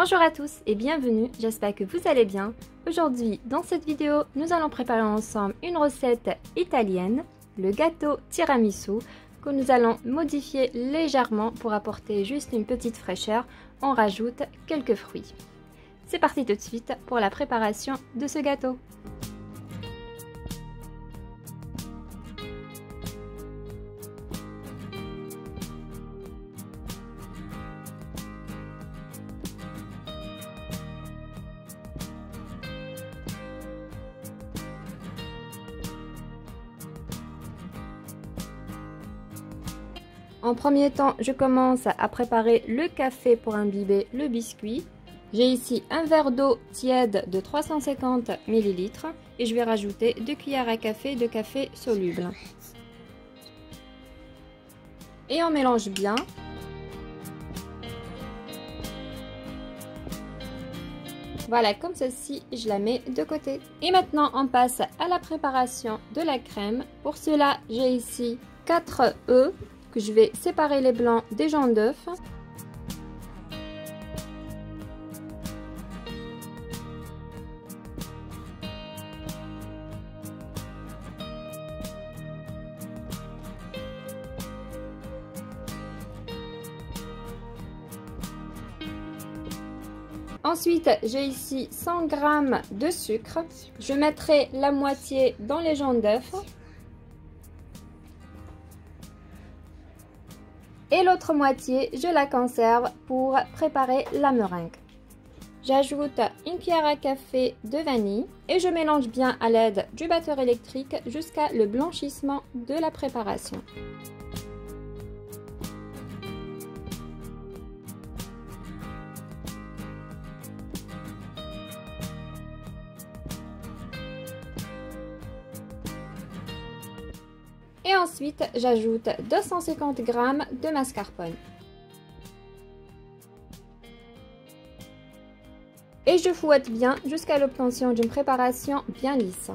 Bonjour à tous et bienvenue, j'espère que vous allez bien. Aujourd'hui, dans cette vidéo, nous allons préparer ensemble une recette italienne, le gâteau tiramisu, que nous allons modifier légèrement pour apporter juste une petite fraîcheur. On rajoute quelques fruits. C'est parti tout de suite pour la préparation de ce gâteau. En premier temps, je commence à préparer le café pour imbiber le biscuit. J'ai ici un verre d'eau tiède de 350 ml et je vais rajouter 2 cuillères à café de café soluble. Et on mélange bien. Voilà, comme ceci, je la mets de côté. Et maintenant, on passe à la préparation de la crème. Pour cela, j'ai ici 4 œufs. Que je vais séparer les blancs des jaunes d'œufs. Ensuite, j'ai ici 100 g de sucre. Je mettrai la moitié dans les jaunes d'œufs. Et l'autre moitié, je la conserve pour préparer la meringue. J'ajoute une cuillère à café de vanille et je mélange bien à l'aide du batteur électrique jusqu'à le blanchissement de la préparation. Et ensuite, j'ajoute 250 g de mascarpone. Et je fouette bien jusqu'à l'obtention d'une préparation bien lisse.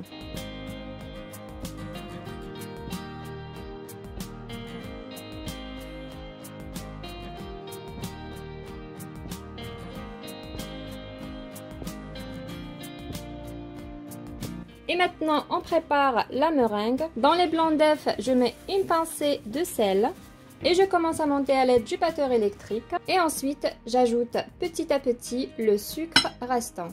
Et maintenant, on prépare la meringue. Dans les blancs d'œufs, je mets une pincée de sel. Et je commence à monter à l'aide du batteur électrique. Et ensuite, j'ajoute petit à petit le sucre restant.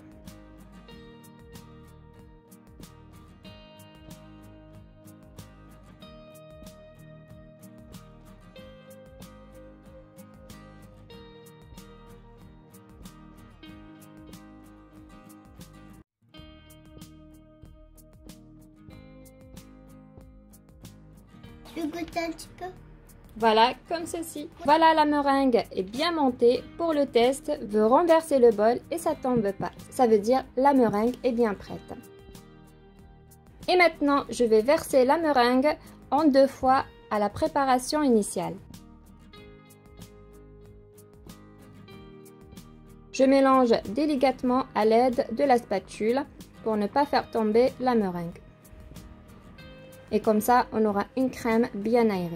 Je goûte un petit peu. Voilà, comme ceci. Voilà, la meringue est bien montée. Pour le test, je renverser le bol et ça tombe pas. Ça veut dire la meringue est bien prête. Et maintenant, je vais verser la meringue en 2 fois à la préparation initiale. Je mélange délicatement à l'aide de la spatule pour ne pas faire tomber la meringue. Et comme ça, on aura une crème bien aérée.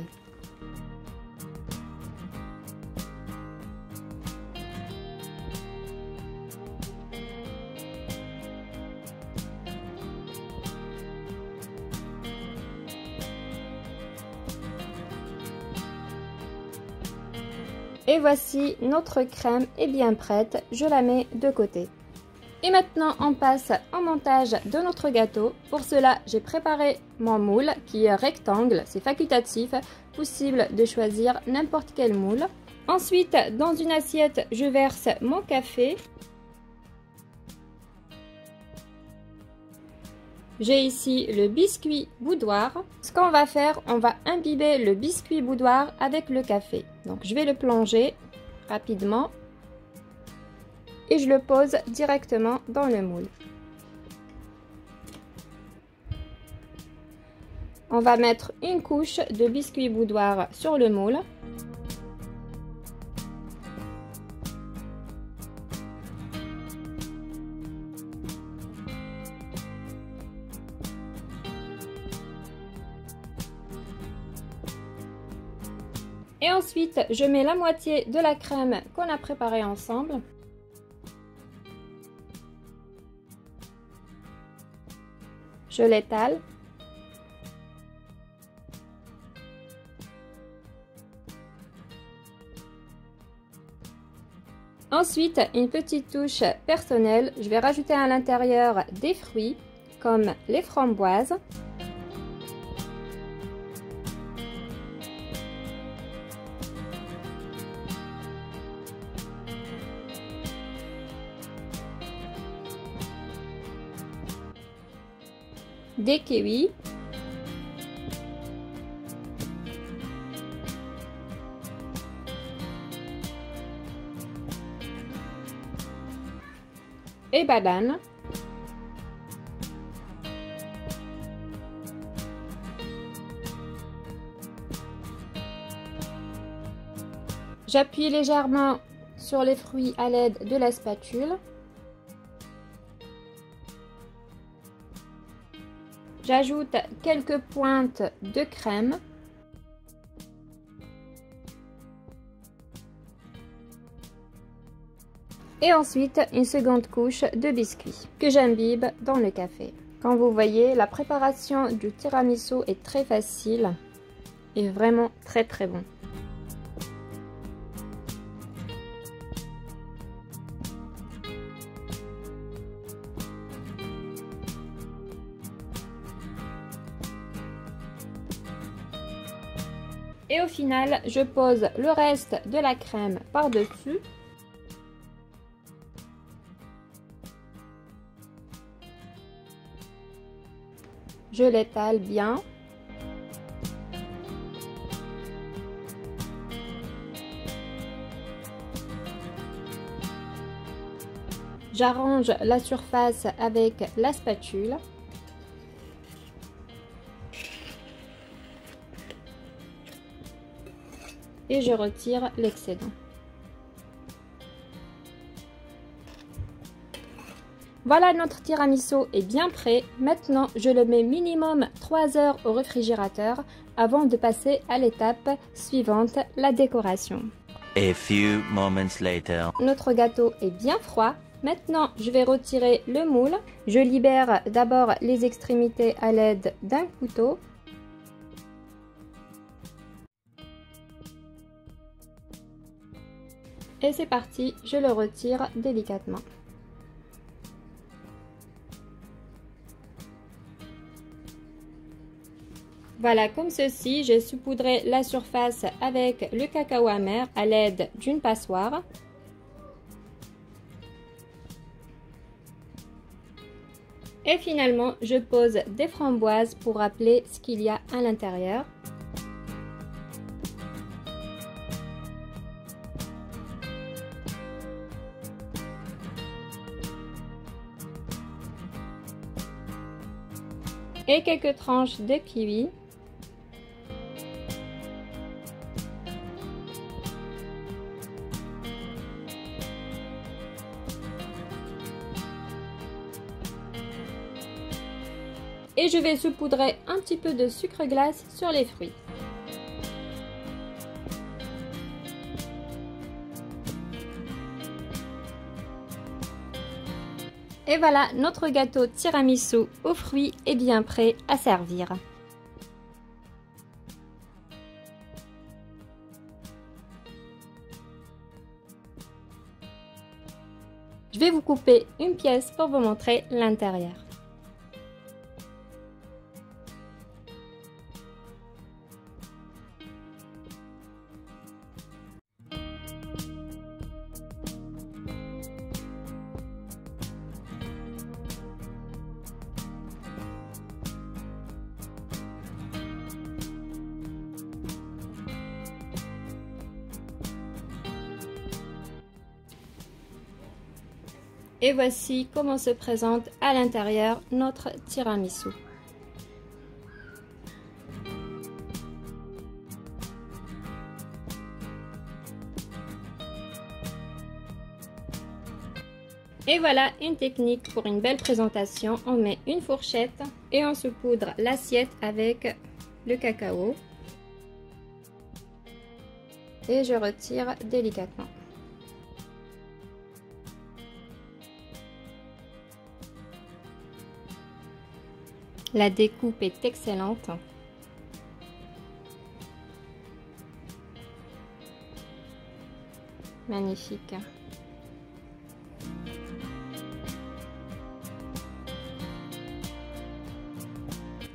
Et voici, notre crème est bien prête. Je la mets de côté. Et maintenant, on passe au montage de notre gâteau. Pour cela, j'ai préparé mon moule qui est rectangle, c'est facultatif, possible de choisir n'importe quel moule. Ensuite, dans une assiette, je verse mon café. J'ai ici le biscuit boudoir. Ce qu'on va faire, on va imbiber le biscuit boudoir avec le café. Donc, je vais le plonger rapidement. Et je le pose directement dans le moule. On va mettre une couche de biscuit boudoir sur le moule. Et ensuite, je mets la moitié de la crème qu'on a préparée ensemble. Je l'étale. Ensuite, une petite touche personnelle, je vais rajouter à l'intérieur des fruits comme les framboises. Des kiwis. Et bananes. J'appuie légèrement sur les fruits à l'aide de la spatule. J'ajoute quelques pointes de crème. Et ensuite, une seconde couche de biscuits que j'imbibe dans le café. Comme vous voyez, la préparation du tiramisu est très facile et vraiment très bon. Et au final, je pose le reste de la crème par-dessus. Je l'étale bien. J'arrange la surface avec la spatule. Et je retire l'excédent. Voilà, notre tiramisu est bien prêt. Maintenant, je le mets minimum 3 heures au réfrigérateur avant de passer à l'étape suivante, la décoration. A few moments later. Notre gâteau est bien froid. Maintenant, je vais retirer le moule. Je libère d'abord les extrémités à l'aide d'un couteau. Et c'est parti, je le retire délicatement. Voilà, comme ceci, j'ai saupoudré la surface avec le cacao amer à l'aide d'une passoire. Et finalement, je pose des framboises pour rappeler ce qu'il y a à l'intérieur. Et quelques tranches de kiwi. Et je vais saupoudrer un petit peu de sucre glace sur les fruits. Et voilà, notre gâteau tiramisu aux fruits est bien prêt à servir. Je vais vous couper une pièce pour vous montrer l'intérieur. Et voici comment se présente à l'intérieur notre tiramisu. Et voilà une technique pour une belle présentation. On met une fourchette et on saupoudre l'assiette avec le cacao. Et je retire délicatement. La découpe est excellente. Magnifique.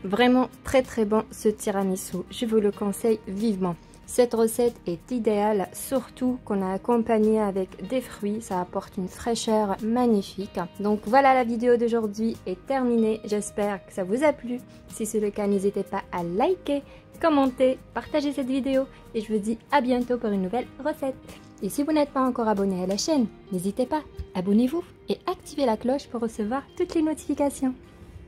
Vraiment très bon ce tiramisu, je vous le conseille vivement. Cette recette est idéale, surtout qu'on a accompagné avec des fruits, ça apporte une fraîcheur magnifique. Donc voilà, la vidéo d'aujourd'hui est terminée, j'espère que ça vous a plu. Si c'est le cas, n'hésitez pas à liker, commenter, partager cette vidéo et je vous dis à bientôt pour une nouvelle recette. Et si vous n'êtes pas encore abonné à la chaîne, n'hésitez pas, abonnez-vous et activez la cloche pour recevoir toutes les notifications.